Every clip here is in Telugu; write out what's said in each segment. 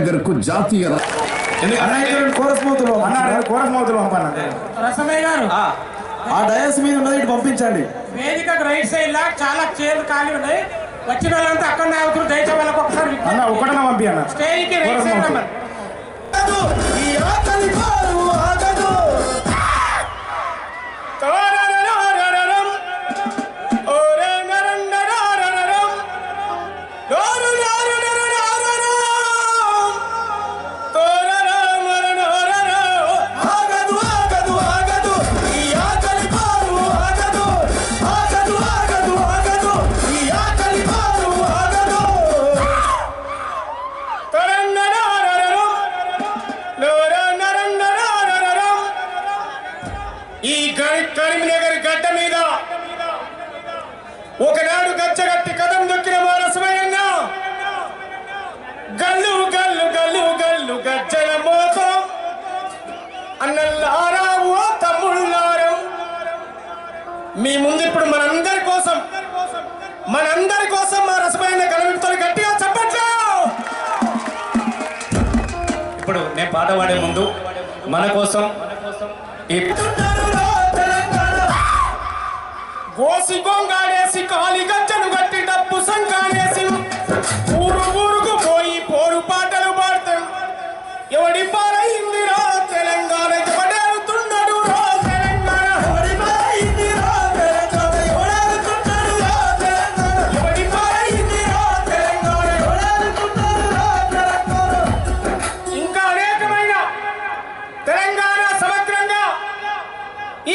కరీంనగర్ కు జాతీయ కోరస్ మౌతులు రసమయ్య గారు ఆ డయాస్ మీద ఉన్నది ఇటు పంపించండి. వేదికకు రైట్ సైడ్ లా చాలా చైర్లు ఖాళీ ఉన్నాయి. వచ్చిన వాళ్ళంతా అక్కడ అవుతారు. దయచేసి వాళ్ళకి ఒకసారి అన్న ఒకటన పంపి అన్న స్టేజ్ కి రైట్ సైడ్ రమ్మని. కరీంనగర్ గడ్డ మీద ఒకనాడు గచ్చగట్టి కదం దొక్కిన మా రసమయ్యన్న గల్లు గల్లు గల్లు గల్లు గజ్జల మోసం అన్నల్లారా ఓ తమ్ముళ్ళారం మీ ముందు ఇప్పుడు మనందరి కోసం మా రసమయ్యన్న గలవింతలు గట్టిగా చెప్పట్లు. ఇప్పుడు నేను పాట పాడే ముందు మన కోసం గోసి గొంగాడేసి కాలి గజ్జను గట్టి డబ్బు సంకానేసి ఊరు ఊరుకు పోయి పోరు పాటలు పాడతాం. ఎవడి పాలైంది రా తెలంగాణ, ఎవడేడుతున్నాడు రా తెలంగాణ, ఎవడి పాలైంది రా తెలంగాణ, ఎవడేడుతున్నాడు రా తెలంగాణ, ఎవడి పాలైంది రా తెలంగాణ, ఎవడేడుతున్నాడు రా తెలంగాణ. ఇంకా అనేకమైన తెలంగాణ సమగ్రంగా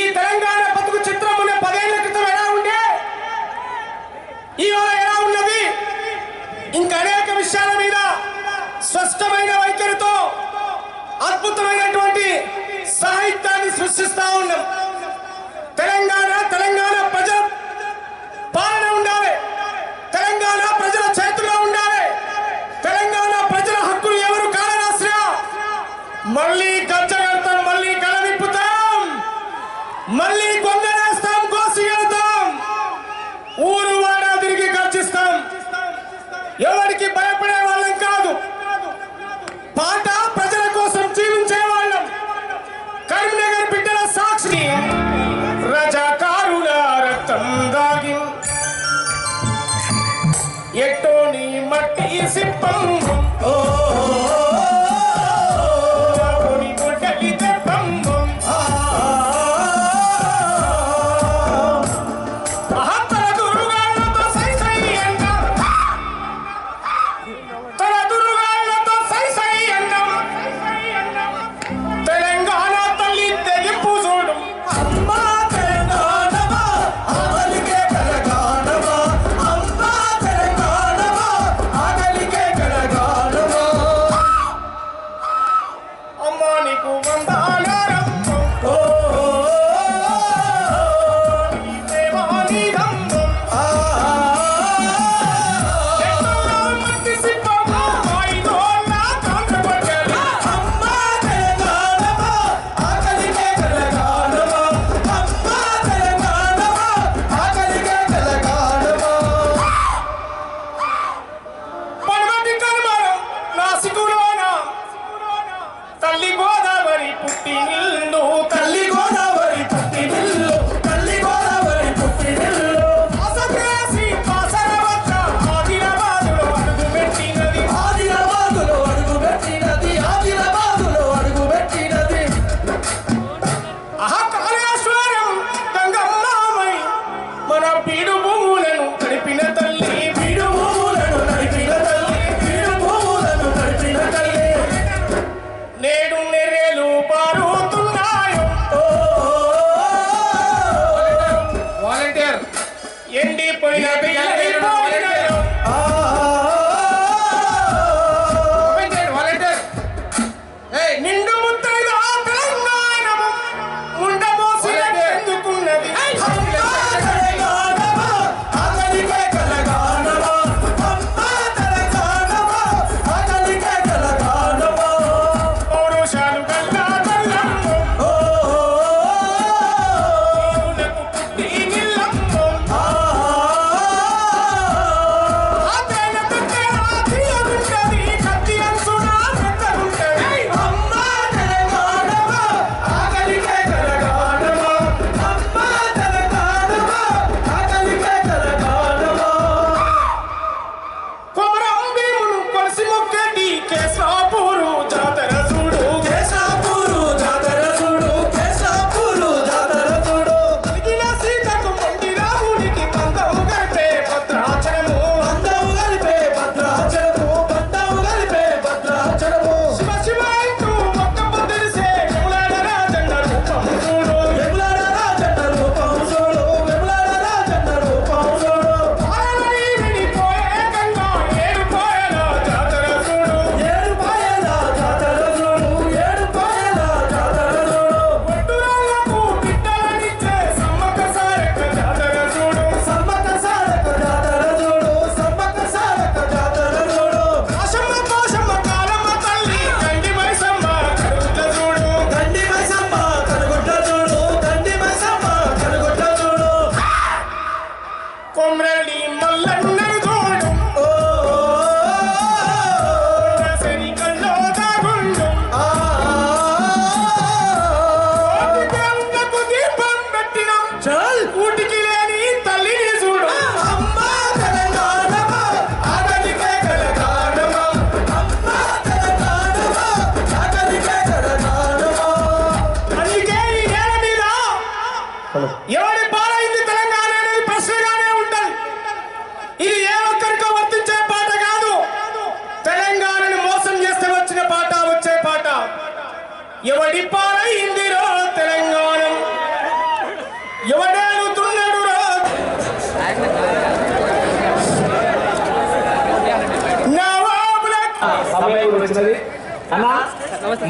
ఈ తెలంగాణ బతుకు చిత్రం ఉన్న 10 ఏళ్ల క్రితం ఎలా ఉండే, ఇవాళ ఎలా ఉన్నది, ఇంకా అనేక విషయాల మీద స్పష్టమైన వైఖరితో అద్భుతమైనటువంటి సాహిత్యాన్ని సృష్టిస్తా ఉన్నాం. తెలంగాణ ప్రజల పాలన ఉండాలి, తెలంగాణ ప్రజల చేతుల్లో ఉండాలి, తెలంగాణ ప్రజల హక్కులు ఎవరు కాలరాసినా మళ్ళీ గజ్జగడతాం, మళ్ళీ కలవిప్పుతాం, మళ్ళీ కొంగనేస్తాం, కోసి వెళ్తాం, ఊరు వాడ తిరిగి గర్జిస్తాం. ఎవరికి భయపడే వాళ్ళం కాదు, పాట ప్రజల కోసం జీవించే వాళ్ళం. కరీంనగర్ బిడ్డల సాక్షి రజాకారుల రక్తం దాగి ఎట్టోని మట్టి సిప్పం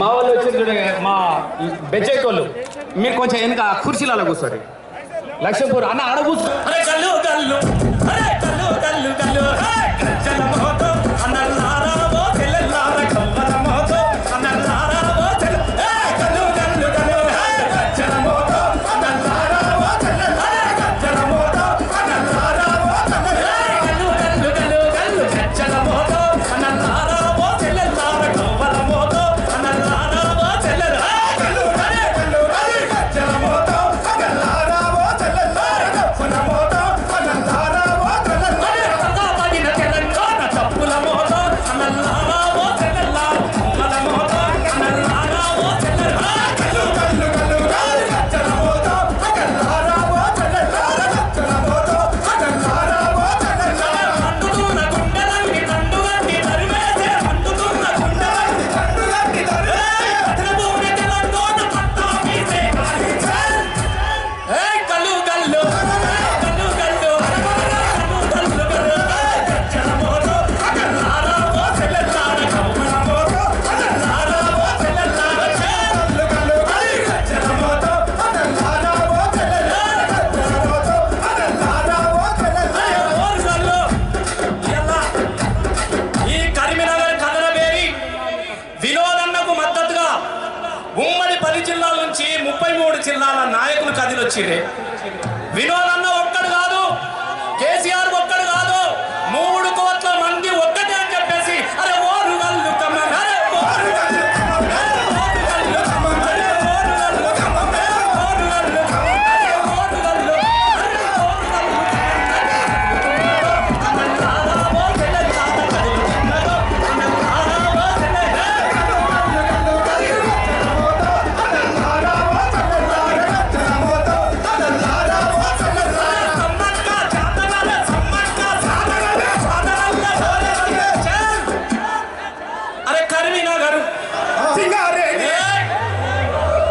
మా వాళ్ళు వచ్చి మా బెజ్జైకోళ్ళు మీరు కొంచెం వెనుక కుర్చీలలో కూర్చోండి. లక్ష్మీపూర్ అన్న ఆడ కూర్చో. అరే గల్లు గల్లు అరే గల్లు గల్లు గల్లు గజ్జల మోతో అన్నల్లారావో తెల్లల్లార కవ్వల మోతో అన్నల్లారావో తెల్ల గల్లు గల్లు గల్లు గజ్జల మోతో అన్నల్లారావో తెల్లల్లార గజ్జల మోతో అన్నల్లారావో గల్లు గల్లు గల్లు గల్లు గజ్జల మోతో అన్నల్లారావో తెల్లల్లార కవ్వల మోతో అన్నల్లారావో తెల్లల గల్లు గల్లు గల్లు గజ్జల మోతో అన్నల్లారావో తెల్లల్లార కవ్వల మోతో అన్నల్లారావో తెల్లల్లార పదిన తెలంగాణ తప్పుల మోతో అన్నల్లారావో తెల్లల్లార కవ్వల మోతో అన్నల్లారావో తెల్లల గల్లు గల్లు గల్లు గజ్జల మోతో అన్నల్లారావో తెల్లల్లార గజ్జల మోతో అన్నల్లారావో తెల్లల్లార మండుతున్న గుండెలన్నీ తండుగట్టి తరివేసే మండుతున్న గుండెలన్నీ తండుగట్టి తరివేసే అతనతోనే తెలంగాణ పట్టా మీసే కాలిచల్ ఏయ్ గల్లు గల్లు గల్లు గల్లు గల్లు గల్లు గజ్జల మోతో అన్నల్లారావో తెల్లల్లార కవ్వల మోతో అన్నల్లారావో తెల్లల్లార గల్లు గల్లు గజ్జల మోతో అన్నల్లారావో తెల్లల్లార గజ్జల మోతో అన్నల్లారావో తెల్లల్లార ఓర్సల్లో ఎలా ఈ కరీంనగర్ కదలబేరి వినోదన్నకు మద్దతుగా ఉమ్మడి 10 జిల్లాల నుంచి 33 జిల్లాల నాయకులు కదిలొచ్చిరే. వినోదన్న ఒక్కడు కాదు, కేసీఆర్ ఒక్కడు కాదు, 3 కోట్ల మంది ఒక్కటే అని చెప్పేసి అరే ఓరు గల్లు కమ్మన్ అరే ఓరు గల్లు కమ్మన్ అరే ఓరు గల్లు కమ్మన్ అరే ఓరు గల్లు కమ్మన్ అరే ఓరు గల్లు కమ్మన్ అరే ఓరు గల్లు అరే ఓరు గల్లు అన్నల్లారావో తెల్లల్లార కదిలుతున్నదో అన్నల్లారావో తెల్లల్లార అరే కరీంనగర్ సింగారెడ్డి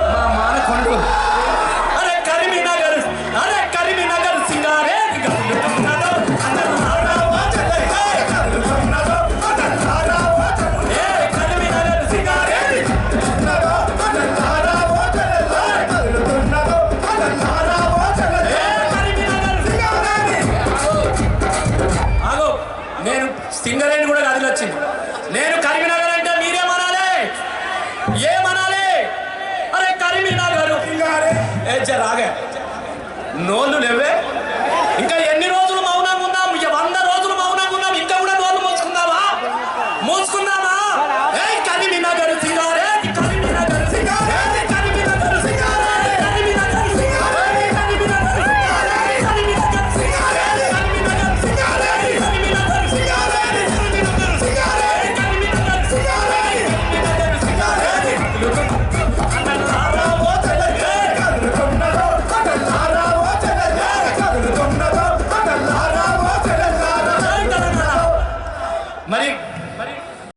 మా మానకొండు అరే కరీంనగర్ సింగారెడ్డి గల్లుతున్నదో అన్నల్లారావో తెల్లల్లార గల్లుతున్నదో అన్నల్లారావో ఏ కరీంనగర్ సింగారెడ్డి తెల్లల్లారో అన్నల్లారావో తెల్లల్లార గల్లుతున్నదో అన్నల్లారావో తెల్లల్లార ఆగో నేను సింగరేణి కూడా కదిలి వచ్చింది. నేను కరీంనగర్ అంటే మీరేమనాలి, ఏమనాలి? అరే కరీంనగర్ సింగారెడ్డి ఏ జరాగే నోళ్ళు లేవే